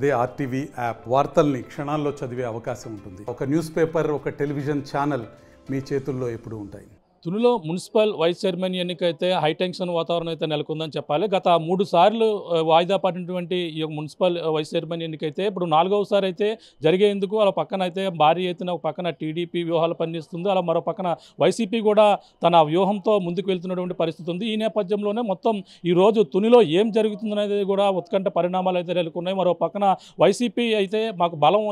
అదే RTV app వార్తల్ని క్షణాల్లో చదివే అవకాశం ఉంటుంది. ఒక న్యూస్ పేపర్, ఒక టెలివిజన్ ఛానల్ మీ చేతుల్లో ఎప్పుడూ ఉంటాయి. తునిలో మున్సిపల్ వైస్ చైర్మన్ ఎన్నికైతే హైటెన్షన్ వాతావరణం అయితే నెలకొందని చెప్పాలి. గత 3 సార్లు వాయిదా పడినటువంటి ఈ మున్సిపల్ వైస్ చైర్మన్ ఎన్నికైతే ఇప్పుడు 4వసారి అయితే జరిగేందుకు అలా పక్కన అయితే భారీ ఎత్తున ఒక పక్కన టీడీపీ వ్యూహాలు పనిచేస్తుంది, అలా మరో పక్కన వైసీపీ కూడా తన వ్యూహంతో ముందుకు వెళ్తున్నటువంటి పరిస్థితి ఉంది. ఈ నేపథ్యంలోనే మొత్తం ఈరోజు తునిలో ఏం జరుగుతుందనేది కూడా ఉత్కంఠ పరిణామాలు అయితే నెలకొన్నాయి. మరో పక్కన వైసీపీ అయితే మాకు బలం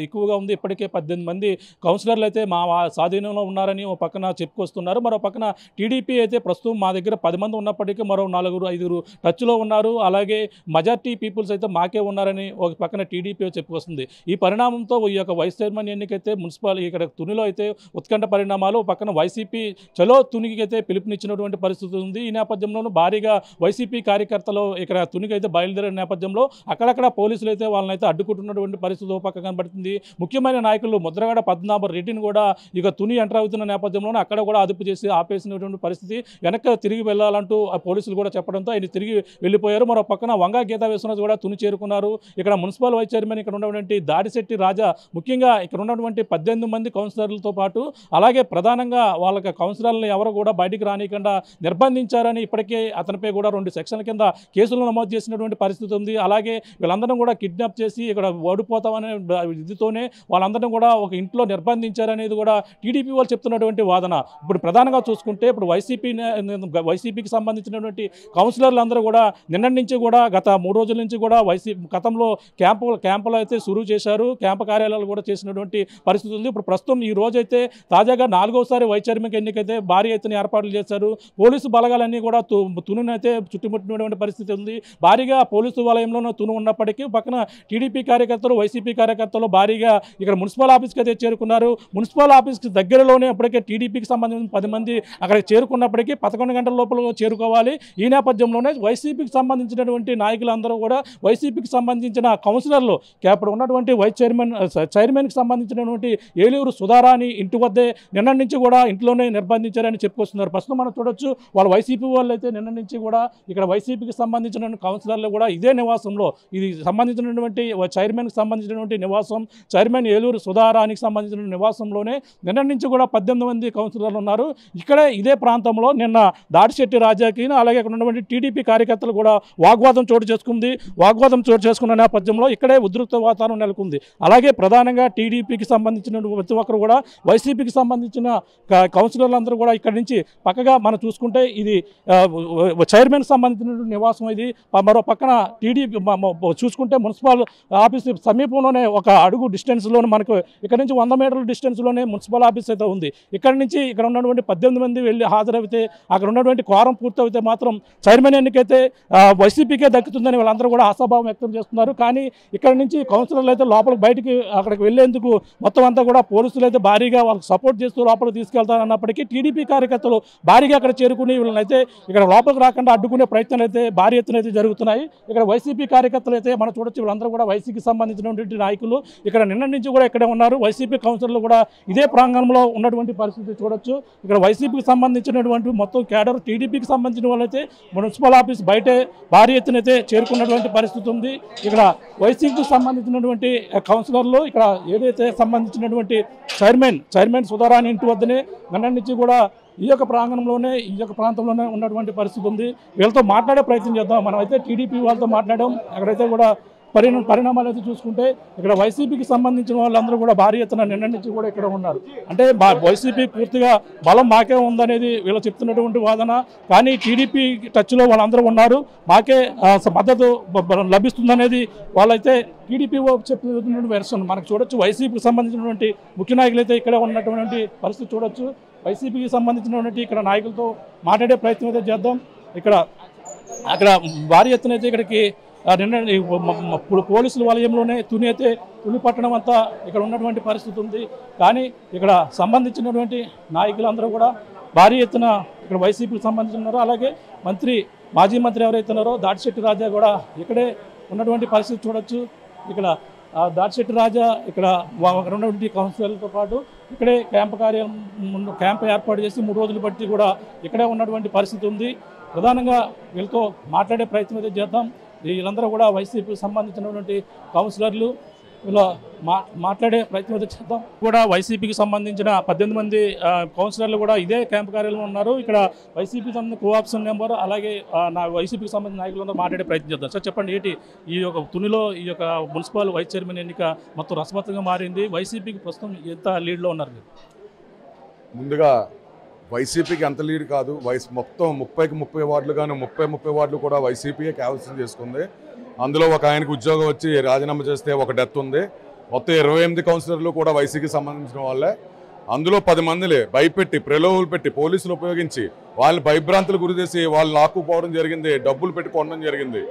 ఎక్కువగా ఉంది, ఇప్పటికే 18 మంది కౌన్సిలర్లు అయితే మా స్వాధీనంలో ఉన్నారని ఒక పక్కన చెప్పుకొస్తున్నారు. మరో పక్కన టీడీపీ అయితే ప్రస్తుతం మా దగ్గర 10 మంది ఉన్నప్పటికీ మరో 4-5 టచ్లో ఉన్నారు, అలాగే మెజార్టీ పీపుల్స్ అయితే మాకే ఉన్నారని ఒక పక్కన టీడీపీ చెప్పుకొస్తుంది. ఈ పరిణామంతో ఈ యొక్క వైస్ చైర్మన్ ఎన్నికైతే మున్సిపల్ ఇక్కడ తునిలో అయితే ఉత్కంఠ పరిణామాలు, పక్కన వైసీపీ చలో తునికి అయితే పిలుపునిచ్చినటువంటి పరిస్థితి ఉంది. ఈ నేపథ్యంలోనూ భారీగా వైసీపీ కార్యకర్తలు ఇక్కడ తునికైతే బయలుదేరిన నేపథ్యంలో అక్కడక్కడ పోలీసులు అయితే వాళ్ళనైతే అడ్డుకుంటున్నటువంటి పరిస్థితి ఒక పక్క కనబడుతుంది. ముఖ్యమైన నాయకులు ముద్రగడ పద్మనాభరెడ్డిని కూడా ఇక తుని ఎంటర్ అవుతున్న నేపథ్యంలోనే అక్కడ కూడా అదుపు చేసి ఆపేసినటువంటి పరిస్థితి, వెనక్కి తిరిగి వెళ్ళాలంటూ ఆ పోలీసులు కూడా చెప్పడంతో ఆయన తిరిగి వెళ్ళిపోయారు. మరో పక్కన వంగా గీతా విశ్వనాథ్ కూడా తుని చేరుకున్నారు. ఇక్కడ మున్సిపల్ వైస్ చైర్మన్ ఇక్కడ ఉన్నటువంటి దాడిశెట్టి రాజా, ముఖ్యంగా ఇక్కడ ఉన్నటువంటి 18 మంది కౌన్సిలర్లతో పాటు అలాగే ప్రధానంగా వాళ్ళకి కౌన్సిలర్లను ఎవరు కూడా బయటికి రానికుండా నిర్బంధించారని ఇప్పటికే అతనిపై కూడా 2 సెక్షన్ల కింద కేసులు నమోదు చేసినటువంటి పరిస్థితి ఉంది. అలాగే వీళ్ళందరం కూడా కిడ్నాప్ చేసి ఇక్కడ ఓడిపోతామనే ఇదితోనే వాళ్ళందరినీ కూడా ఒక ఇంట్లో నిర్బంధించారనేది కూడా టీడీపీ వాళ్ళు చెప్తున్నటువంటి వాదన. ఇప్పుడు ప్రధానంగా చూసుకుంటే ఇప్పుడు వైసీపీకి సంబంధించినటువంటి కౌన్సిలర్లు అందరూ కూడా నిన్నటి నుంచి కూడా గత 3 రోజుల నుంచి కూడా గతంలో క్యాంపులు అయితే సురువు చేశారు, క్యాంపు కార్యాలయాలు కూడా చేసినటువంటి పరిస్థితి ఉంది. ఇప్పుడు ప్రస్తుతం ఈ రోజైతే తాజాగా 4వసారి వైస్ చైర్మన్ ఎన్నికైతే భారీ ఎత్తున ఏర్పాట్లు చేశారు. పోలీసు బలగాలన్నీ కూడా తునునైతే చుట్టుముట్టినటువంటి పరిస్థితి ఉంది. భారీగా పోలీసు వలయంలోనూ తును ఉన్నప్పటికీ పక్కన టీడీపీ కార్యకర్తలు, వైసీపీ కార్యకర్తలు భారీగా ఇక్కడ మున్సిపల్ ఆఫీస్కి అయితే చేరుకున్నారు. మున్సిపల్ ఆఫీస్కి దగ్గరలోనే ఇప్పటికే టీడీపీకి సంబంధించిన 10 మంది అక్కడికి చేరుకున్నప్పటికీ 11 గంటల లోపల చేరుకోవాలి. ఈ నేపథ్యంలోనే వైసీపీకి సంబంధించినటువంటి నాయకులందరూ కూడా వైసీపీకి సంబంధించిన కౌన్సిలర్లు అప్పుడు ఉన్నటువంటి వైస్ చైర్మన్కి సంబంధించినటువంటి ఏలూరు సుధారాణి ఇంటి వద్దే నిన్నటి నుంచి కూడా ఇంట్లోనే నిర్బంధించారని చెప్పుకొస్తున్నారు. ప్రస్తుతం మనం చూడొచ్చు, వాళ్ళ వైసీపీ వాళ్ళు అయితే నిన్న నుంచి కూడా ఇక్కడ వైసీపీకి సంబంధించిన కౌన్సిలర్లు కూడా ఇదే నివాసంలో, ఇది సంబంధించినటువంటి చైర్మన్కి సంబంధించినటువంటి నివాసం, చైర్మన్ ఏలూరు సుధారానికి సంబంధించిన నివాసంలోనే నిన్నటి నుంచి కూడా 18 మంది కౌన్సిలర్లు ఉన్నారు. ఇక్కడే ఇదే ప్రాంతంలో నిన్న దాడిశెట్టి రాజాకి అలాగే అక్కడ ఉన్నటువంటి టీడీపీ కార్యకర్తలు కూడా వాగ్వాదం చోటు చేసుకున్న నేపథ్యంలో ఇక్కడే ఉద్రిక్త వాతావరణం నెలకొంది. అలాగే ప్రధానంగా టీడీపీకి సంబంధించిన ప్రతి ఒక్కరు కూడా వైసీపీకి సంబంధించిన కౌన్సిలర్లు కూడా ఇక్కడి నుంచి పక్కగా మనం చూసుకుంటే ఇది చైర్మన్కి సంబంధించిన నివాసం. ఇది మరో పక్కన టీడీపీ చూసుకుంటే మున్సిపల్ ఆఫీస్ సమీపంలోనే ఒక అడుగు డిస్టెన్స్లోనే మనకు ఇక్కడ నుంచి 100 మీటర్ల డిస్టెన్స్లోనే మున్సిపల్ ఆఫీస్ అయితే ఉంది. ఇక్కడి నుంచి ఇక్కడ ఉన్నటువంటి 18 మంది వెళ్ళి హాజరైతే అక్కడ ఉన్నటువంటి కోరం పూర్తయితే మాత్రం చైర్మన్ ఎన్నికైతే వైసీపీకే దక్కుతుందని వాళ్ళందరూ కూడా ఆశాభావం వ్యక్తం చేస్తున్నారు. కానీ ఇక్కడ నుంచి కౌన్సిలర్లు అయితే బయటికి అక్కడికి వెళ్లేందుకు మొత్తం అంతా కూడా పోలీసులు అయితే భారీగా వాళ్ళకి సపోర్ట్ చేస్తూ లోపలికి తీసుకెళ్తారన్నప్పటికీ టీడీపీ కార్యకర్తలు భారీగా అక్కడ చేరుకుని వీళ్ళనైతే ఇక్కడ లోపలికి రాకుండా అడ్డుకునే ప్రయత్నాలు అయితే భారీ ఎత్తున అయితే జరుగుతున్నాయి. ఇక్కడ వైసీపీ కార్యకర్తలు అయితే మనం చూడొచ్చు, వీళ్ళందరూ కూడా వైసీపీకి సంబంధించినటువంటి నాయకులు ఇక్కడ నిన్నటి నుంచి కూడా ఇక్కడే ఉన్నారు. వైసీపీ కౌన్సిలర్లు కూడా ఇదే ప్రాంగణంలో ఉన్నటువంటి పరిస్థితి చూడొచ్చు. ఇక్కడ వైసీపీకి సంబంధించినటువంటి మొత్తం క్యాడర్, టీడీపీకి సంబంధించిన వాళ్ళైతే మున్సిపల్ ఆఫీస్ బయటే భారీ ఎత్తున అయితే చేరుకున్నటువంటి పరిస్థితి ఉంది. ఇక్కడ వైసీపీకి సంబంధించినటువంటి కౌన్సిలర్లు ఇక్కడ ఏదైతే సంబంధించినటువంటి చైర్మన్ సుధారాణి ఇంటి వద్దనే నిన్నటి నుంచి కూడా ఈ యొక్క ప్రాంగణంలోనే ఈ యొక్క ప్రాంతంలోనే ఉన్నటువంటి పరిస్థితి ఉంది. వీళ్ళతో మాట్లాడే ప్రయత్నం చేద్దాం. మనం అయితే టీడీపీ వాళ్ళతో మాట్లాడాం. అక్కడైతే కూడా పరిణామాలు అయితే చూసుకుంటే ఇక్కడ వైసీపీకి సంబంధించిన వాళ్ళందరూ కూడా భారీ ఎత్తున నిన్న నుంచి కూడా ఇక్కడ ఉన్నారు. అంటే వైసీపీ పూర్తిగా బలం మాకే ఉందనేది వీళ్ళు చెప్తున్నటువంటి వాదన. కానీ టీడీపీ టచ్లో వాళ్ళందరూ ఉన్నారు, మాకే మద్దతు లభిస్తుందనేది వాళ్ళైతే టీడీపీ చెప్తున్నటువంటి వెర్షన్ మనకు చూడొచ్చు. వైసీపీకి సంబంధించినటువంటి ముఖ్య నాయకులు అయితే ఇక్కడ ఉన్నటువంటి పరిస్థితి చూడొచ్చు. వైసీపీకి సంబంధించినటువంటి ఇక్కడ నాయకులతో మాట్లాడే ప్రయత్నం అయితే చేద్దాం. అక్కడ భారీ ఎత్తున అయితే ఇక్కడికి నిన్న పోలీసుల వలయంలోనే తుని పట్టణం అంతా ఇక్కడ ఉన్నటువంటి పరిస్థితి ఉంది. కానీ ఇక్కడ సంబంధించినటువంటి నాయకులందరూ కూడా భారీ ఎత్తున ఇక్కడ వైసీపీకి సంబంధించినారో, అలాగే మాజీ మంత్రి ఎవరైతే ఉన్నారో దాడిశెట్టి రాజా కూడా ఇక్కడే ఉన్నటువంటి పరిస్థితి చూడొచ్చు. ఇక్కడ దాడిశెట్టి రాజా ఇక్కడ ఉన్నటువంటి కౌన్సిలర్లతో పాటు ఇక్కడే క్యాంపు ఏర్పాటు చేసి 3 రోజులు బట్టి కూడా ఇక్కడే ఉన్నటువంటి పరిస్థితి ఉంది. ప్రధానంగా వీళ్ళతో మాట్లాడే ప్రయత్నం అయితే చేద్దాం. వీళ్ళందరూ కూడా వైసీపీకి సంబంధించినటువంటి కౌన్సిలర్లు ఇలా మాట్లాడే ప్రయత్నం అయితే చేద్దాం. కూడా వైసీపీకి సంబంధించిన 18 మంది కౌన్సిలర్లు కూడా ఇదే క్యాంప్ కార్యాలయంలో ఉన్నారు. ఇక్కడ వైసీపీకి సంబంధించిన కోఆప్షన్ నెంబర్ అలాగే వైసీపీకి సంబంధించిన నాయకులందరూ మాట్లాడే ప్రయత్నం చేద్దాం. సార్ చెప్పండి, ఏంటి ఈ యొక్క తునిలో ఈ యొక్క మున్సిపల్ వైస్ చైర్మన్ ఎన్నిక మొత్తం రసవత్తంగా మారింది. వైసీపీకి ప్రస్తుతం ఎంత లీడ్లో ఉన్నారు మీరు? ముందుగా వైసీపీకి ఎంత లీడ్ కాదు, మొత్తం 30 వార్డులు కానీ 30 వార్డులు కూడా వైసీపీయే క్యాన్సిల్ చేసుకుంది. అందులో ఒక ఆయనకు ఉద్యోగం వచ్చి రాజీనామా చేస్తే ఒక డెత్ ఉంది. మొత్తం 28 కౌన్సిలర్లు కూడా వైసీపీకి సంబంధించిన వాళ్ళే. అందులో 10 మందిని భయపెట్టి ప్రలోభాలు పెట్టి పోలీసులు ఉపయోగించి వాళ్ళని భయభ్రాంతులు గురి చేసి వాళ్ళు లాక్కుపోవడం జరిగింది, డబ్బులు పెట్టి కొనడం జరిగింది.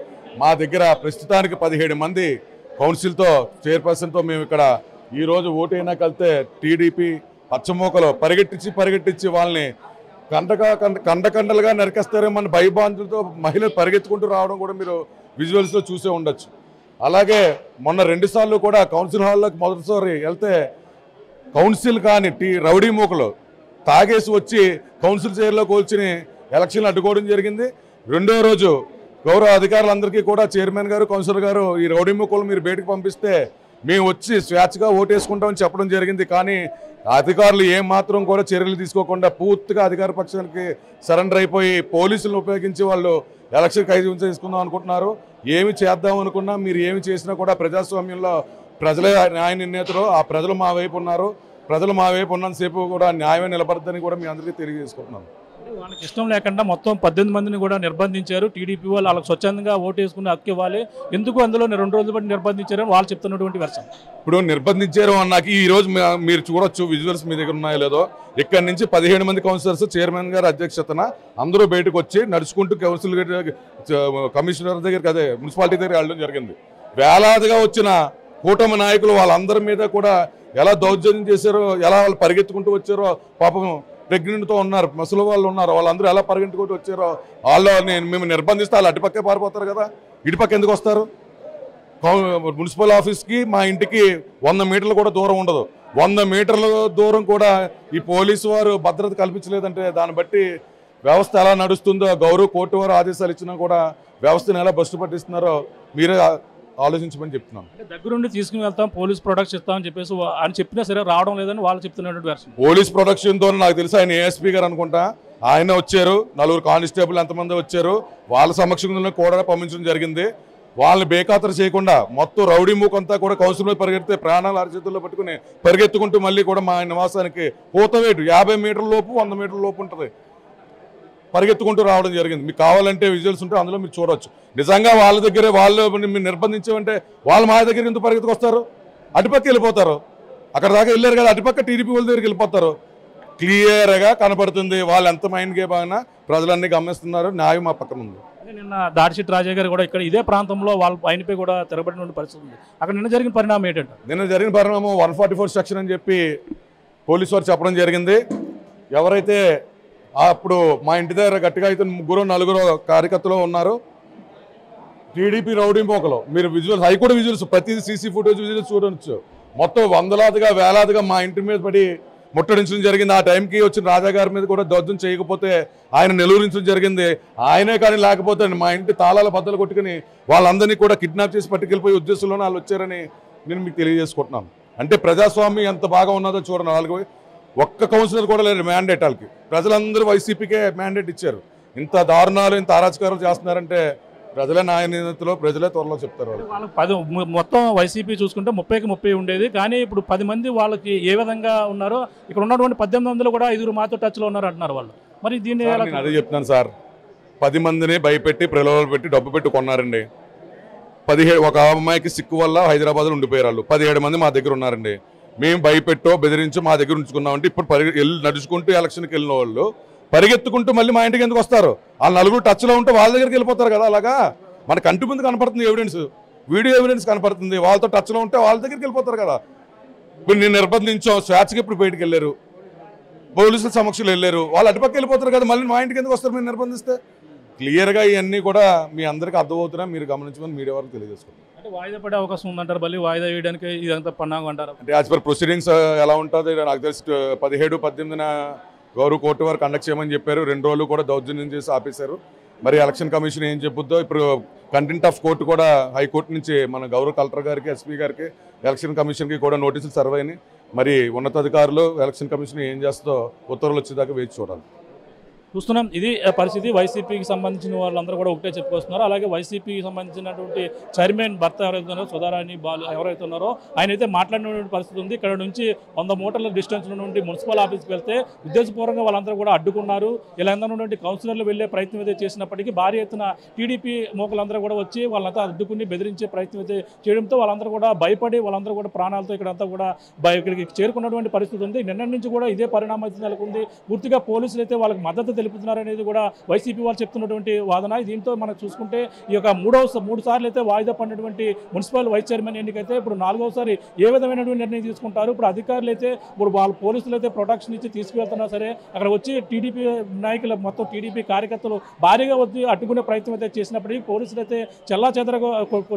మా దగ్గర ప్రస్తుతానికి 17 మంది కౌన్సిల్తో చైర్పర్సన్తో మేము ఇక్కడ ఈరోజు ఓటైనా కలితే టీడీపీ పచ్చమూకలు పరిగెట్టించి వాళ్ళని కండలుగా నరికేస్తారేమన్న భయభ్రాంతులతో మహిళలు పరిగెత్తుకుంటూ రావడం కూడా మీరు విజువల్స్లో చూసే ఉండొచ్చు. అలాగే మొన్న 2 సార్లు కూడా కౌన్సిల్ హాల్లోకి మొదటిసారి వెళ్తే కౌన్సిల్ కానీ రౌడీ మూకలు తాగేసి వచ్చి కౌన్సిల్ చైర్లో కూర్చుని ఎలక్షన్లు అడ్డుకోవడం జరిగింది. రెండో రోజు గౌరవ అధికారులందరికీ కూడా చైర్మన్ గారు కౌన్సిలర్ గారు ఈ రౌడీ మూకలు మీరు బయటకు పంపిస్తే మేము వచ్చి స్వేచ్ఛగా ఓటేసుకుంటామని చెప్పడం జరిగింది. కానీ అధికారులు ఏమాత్రం కూడా చర్యలు తీసుకోకుండా పూర్తిగా అధికార పక్షానికి సరెండర్ అయిపోయి పోలీసులను ఉపయోగించి వాళ్ళు ఎలక్షన్ ఖైదు చేసుకుందాం అనుకుంటున్నారు. ఏమి చేద్దాం అనుకున్నా మీరు ఏమి చేసినా కూడా ప్రజాస్వామ్యంలో ప్రజలే న్యాయ నిర్ణేతలు. ఆ ప్రజలు మా వైపు ఉన్నారు. ప్రజలు మా వైపు ఉన్నంతసేపు కూడా న్యాయమే నిలబడద్దని కూడా మీ అందరికీ తెలియజేసుకుంటున్నాను. వాళ్ళకి ఇష్టం లేకుండా మొత్తం 18 మందిని కూడా నిర్బంధించారు. టీడీపీ వాళ్ళు వాళ్ళకి స్వచ్ఛందంగా ఓటు వేసుకుని హక్కు ఇవ్వాలి, ఎందుకు అందులో 2 రోజులు బట్టి నిర్బంధించారని వాళ్ళు చెప్తున్నటువంటి వెర్షన్. ఇప్పుడు నిర్బంధించారు అన్నాక ఈ రోజు మీరు చూడొచ్చు విజువల్స్ మీ దగ్గర ఉన్నాయో లేదో. ఇక్కడ నుంచి 17 మంది కౌన్సిలర్స్ చైర్మన్ గారి అధ్యక్షతన అందరూ బయటకు వచ్చి నడుచుకుంటూ కౌన్సిల్ కమిషనర్ దగ్గరికి అదే మున్సిపాలిటీ దగ్గర వెళ్ళడం జరిగింది. వేలాదిగా వచ్చిన కూటమి నాయకులు వాళ్ళందరి మీద కూడా ఎలా దౌర్జన్యం చేశారో, ఎలా వాళ్ళు పరిగెత్తుకుంటూ వచ్చారో, పాపం ప్రెగ్నెంట్తో ఉన్నారు, ముసలి వాళ్ళు ఉన్నారు, వాళ్ళందరూ ఎలా పరిగెత్తుకుంటూ వచ్చారో మేము నిర్బంధిస్తే వాళ్ళు అటుపక్కే పారిపోతారు కదా, ఇటుపక్క ఎందుకు వస్తారు? మున్సిపల్ ఆఫీస్కి మా ఇంటికి 100 మీటర్లు కూడా దూరం ఉండదు. 100 మీటర్ల దూరం కూడా ఈ పోలీసు వారు భద్రత కల్పించలేదంటే దాన్ని బట్టి వ్యవస్థ ఎలా నడుస్తుందో, గౌరవ కోర్టు వారు ఆదేశాలు ఇచ్చినా కూడా వ్యవస్థను ఎలా బస్సు పట్టిస్తున్నారో మీరే ఆలోచించమని చెప్తున్నాను. దగ్గరుండి తీసుకుని వెళ్తాం, పోలీస్ ప్రొడక్ట్స్ ఇస్తామని చెప్పేసి అని చెప్పినా సరే రావడం లేదని వాళ్ళు చెప్తున్నటువంటి వెర్షన్. పోలీస్ ప్రొడక్షన్తో నాకు తెలిసి ఆయన ఏఎస్పీ గారు అనుకుంటా, ఆయన వచ్చారు, 4 కానిస్టేబుల్ ఎంతమంది వచ్చారు, వాళ్ళ సమక్షంలో కూడా పంపించడం జరిగింది. వాళ్ళని బేఖాతరు చేయకుండా మొత్తం రౌడీ మూకంతా కూడా కౌన్సిల్ మీద పరిగెడితే ప్రాణాలు అరచేతుల్లో పట్టుకుని పరిగెత్తుకుంటూ మళ్ళీ కూడా మా నివాసానికి పూతవేటు 50 మీటర్ల లోపు 100 మీటర్ల లోపు ఉంటుంది, పరిగెత్తుకుంటూ రావడం జరిగింది. మీకు కావాలంటే విజువల్స్ ఉంటే అందులో మీరు చూడవచ్చు. నిజంగా వాళ్ళ దగ్గరే వాళ్ళు మీరు నిర్బంధించామంటే వాళ్ళు మా దగ్గర ఎందుకు పరిగెత్తుకొస్తారు? అటుపక్క వెళ్ళిపోతారు. అక్కడ దాకా వెళ్ళారు కదా, అటుపక్క టీడీపీ వాళ్ళ దగ్గరికి వెళ్ళిపోతారు. క్లియర్గా కనపడుతుంది వాళ్ళు ఎంత మైండ్ గేమ్ అయినా ప్రజలన్నీ గమనిస్తున్నారు. న్యాయం మా పక్కన ఉంది. నిన్న దాడిశెట్టి రాజా గారు కూడా ఇక్కడ ఇదే ప్రాంతంలో వాళ్ళ ఆయనపై కూడా తిరగబడిన పరిస్థితి ఉంది. అక్కడ నిన్న జరిగిన పరిణామం ఏంటంటే, నిన్న జరిగిన పరిణామం 144 సెక్షన్ అని చెప్పి పోలీసు వారు చెప్పడం జరిగింది. ఎవరైతే అప్పుడు మా ఇంటి దగ్గర గట్టిగా అయితే 3-4 కార్యకర్తలు ఉన్నారు, టీడీపీ రౌడీ మోకలు. మీరు విజువల్స్ అవి కూడా విజువల్స్ ప్రతిదీ సీసీ ఫుటేజ్ విజువల్స్ చూడవచ్చు. మొత్తం వందలాదిగా వేలాదిగా మా ఇంటి మీద పడి ముట్టడించడం జరిగింది. ఆ టైంకి వచ్చిన రాజా గారి మీద కూడా దౌర్జన్యం చేయకపోతే ఆయన నిలువరించడం జరిగింది. ఆయనే కానీ లేకపోతే మా ఇంటి తాళాల బద్దలు కొట్టుకుని వాళ్ళందరినీ కూడా కిడ్నాప్ చేసి పట్టుకెళ్ళిపోయి ఉద్దేశంలోనే వాళ్ళు వచ్చారని నేను మీకు తెలియజేసుకుంటున్నాను. అంటే ప్రజాస్వామ్యం ఎంత బాగా ఉన్నదో చూడండి. వాళ్ళకి ఒక్క కౌన్సిలర్ కూడా లేదు మ్యాండేట్. వాళ్ళకి ప్రజలందరూ వైసీపీకే మ్యాండేట్ ఇచ్చారు. ఇంత దారుణాలు ఇంత అరాచకాలు చేస్తున్నారంటే ప్రజలే న్యాయ నిందితులు, ప్రజలే త్వరలో చెప్తారు. వాళ్ళకి మొత్తం వైసీపీ చూసుకుంటే 30కి 30 ఉండేది, కానీ ఇప్పుడు 10 మంది వాళ్ళకి ఏ విధంగా ఉన్నారో ఇక్కడ ఉన్నటువంటి 18 మందిలో కూడా 5 మాతో టచ్లో ఉన్నారు అంటున్నారు వాళ్ళు. మరి దీన్ని నేను అదే చెప్తున్నాను సార్, 10 మందిని భయపెట్టి ప్రలోభాలు పెట్టి డబ్బు పెట్టి కొన్నారండి. 17 ఒక అమ్మాయికి సిక్కు వల్ల హైదరాబాద్లో ఉండిపోయారు వాళ్ళు. 17 మంది మా దగ్గర ఉన్నారండి. మేము భయపెట్టో బెదిరించో మా దగ్గర ఉంచుకున్నామంటే ఇప్పుడు నడుచుకుంటూ ఎలక్షన్కి వెళ్ళిన వాళ్ళు పరిగెత్తుకుంటూ మళ్ళీ మా ఇంటికి ఎందుకు వస్తారు? ఆ 4 టచ్లో ఉంటే వాళ్ళ దగ్గరికి వెళ్ళిపోతారు కదా. అలాగా మన కంటి ముందు కనపడుతుంది ఎవిడెన్స్, వీడియో ఎవిడెన్స్ కనపడుతుంది. వాళ్ళతో టచ్లో ఉంటే వాళ్ళ దగ్గరికి వెళ్ళిపోతారు కదా. ఇప్పుడు నేను నిర్బంధించాం, స్వేచ్ఛకి ఇప్పుడు బయటికి వెళ్ళారు, పోలీసుల సమక్షంలో వెళ్ళారు, వాళ్ళు అటుపక్క వెళ్ళిపోతారు కదా. మళ్ళీ మా ఇంటికి ఎందుకు వస్తారు మీరు నిర్బంధిస్తే? క్లియర్గా ఇవన్నీ కూడా మీ అందరికీ అర్థమవుతున్నా, మీరు గమనించమని మీడియా వారికి తెలియజేసుకోండి. అంటే వాయిదా పడే అవకాశం ఉందంటారు, మళ్ళీ వాయిదా వేయడానికి ఇదంతా పన్నాగం అంటారు. అంటే యాజ్ పర్ ప్రొసీడింగ్స్ ఎలా ఉంటుంది నాకు తెలిసి 17, 18 గౌరవ కోర్టు వారు కండక్ట్ చేయమని చెప్పారు. 2 రోజులు కూడా దౌర్జన్యం చేసి ఆపేశారు. మరి ఎలక్షన్ కమిషన్ ఏం చెప్పుద్దో. ఇప్పుడు కంటెంట్ ఆఫ్ కోర్టు కూడా హైకోర్టు నుంచి మన గౌరవ కలెక్టర్ గారికి, ఎస్పీ గారికి, ఎలక్షన్ కమిషన్కి కూడా నోటీసులు సర్వ్ అయినాయి. మరి ఉన్నతాధికారులు ఎలక్షన్ కమిషన్ ఏం చేస్తుందో ఉత్తర్వులు వచ్చేదాకా వేచి చూడాలి. చూస్తున్నాం. ఇది పరిస్థితి. వైసీపీకి సంబంధించిన వాళ్ళందరూ కూడా ఒకటే చెప్పుకొస్తున్నారు. అలాగే వైసీపీకి సంబంధించినటువంటి చైర్మన్ భర్త ఎవరైతే ఉన్నారో, సుధారాణి బాలు ఎవరైతే ఉన్నారో, ఆయన అయితే మాట్లాడినటువంటి పరిస్థితి ఉంది. ఇక్కడ నుంచి 100 మీటర్ల డిస్టెన్స్ నుండి మున్సిపల్ ఆఫీస్కి వెళ్తే ఉద్దేశపూర్వకంగా వాళ్ళందరూ కూడా అడ్డుకున్నారు. ఇలా ఉన్నటువంటి కౌన్సిలర్లు వెళ్లే ప్రయత్నం అయితే చేసినప్పటికీ భారీ ఎత్తున టీడీపీ మోకలందరూ కూడా వచ్చి వాళ్ళంతా అడ్డుకుని బెదిరించే ప్రయత్నం అయితే చేయడంతో వాళ్ళందరూ కూడా భయపడి వాళ్ళందరూ కూడా ప్రాణాలతో ఇక్కడంతా కూడా ఇక్కడికి చేరుకున్నటువంటి పరిస్థితి ఉంది. నిన్న నుంచి కూడా ఇదే పరిణామం అయితే నెలకొంది. పూర్తిగా పోలీసులు అయితే వాళ్ళకి మద్దతు తెలుపుతున్నారు అనేది కూడా వైసీపీ వాళ్ళు చెప్తున్నటువంటి వాదన. దీంతో మనం చూసుకుంటే ఈ యొక్క 3 సార్లు అయితే వాయిదా పడినటువంటి మున్సిపల్ వైస్ చైర్మన్ ఎన్నికైతే ఇప్పుడు 4వసారి ఏ విధమైనటువంటి నిర్ణయం తీసుకుంటారు. ఇప్పుడు అధికారులు అయితే ఇప్పుడు వాళ్ళ పోలీసులు అయితే ప్రొటెక్షన్ ఇచ్చి తీసుకువెళ్తున్నా సరే అక్కడ వచ్చి టీడీపీ నాయకులు మొత్తం టీడీపీ కార్యకర్తలు భారీగా వచ్చి అడ్డుకునే ప్రయత్నం అయితే చేసినప్పటికీ పోలీసులు అయితే చెల్లాచెదరగా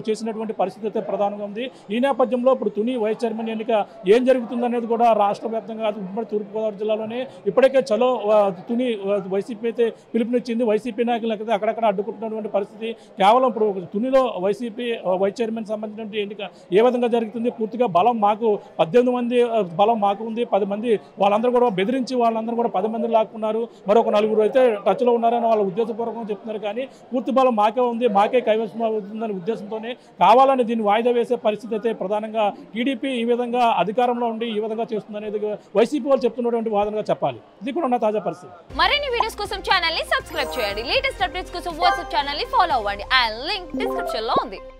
చేసినటువంటి పరిస్థితి అయితే ప్రధానంగా ఉంది. ఈ నేపథ్యంలో ఇప్పుడు తుని వైస్ చైర్మన్ ఎన్నిక ఏం జరుగుతుందనేది కూడా రాష్ట్ర వ్యాప్తంగా ఉమ్మడి తూర్పుగోదావరి జిల్లాలోనే ఇప్పటికే చలో తుని వైసీపీ అయితే పిలుపునిచ్చింది. వైసీపీ నాయకులు అయితే అక్కడక్కడ అడ్డుకుంటున్నటువంటి పరిస్థితి. కేవలం ఇప్పుడు తునిలో వైసీపీ వైస్ చైర్మన్ సంబంధించిన ఎన్నిక ఏ విధంగా జరుగుతుంది, పూర్తిగా బలం మాకు 18 మంది బలం మాకు ఉంది, 10 మంది వాళ్ళందరూ కూడా బెదిరించి వాళ్ళందరూ కూడా 10 మంది లాక్కున్నారు, మరొక 4 అయితే టచ్లో ఉన్నారని వాళ్ళ ఉద్దేశపూర్వకంగా చెప్తున్నారు. కానీ పూర్తి బలం మాకే ఉంది, మాకే కైవసం అవుతుందనే ఉద్దేశంతోనే కావాలని దీన్ని వాయిదా వేసే పరిస్థితి అయితే ప్రధానంగా టీడీపీ ఈ విధంగా అధికారంలో ఉండి ఈ విధంగా చేస్తుందనేది వైసీపీ వాళ్ళు చెప్తున్నటువంటి వాదనగా చెప్పాలి. ఇది కూడా ఉన్న తాజా పరిస్థితి. మరిన్ని వీడియోస్ కోసం ఛానల్ ని సబ్స్క్రైబ్ చేయండి. లేటెస్ట్ అప్డేట్స్ కోసం వాట్సాప్ ఛానల్ ని ఫాలో అవ్వండి. ఆ లింక్ డిస్క్రిప్షన్ లో ఉంది.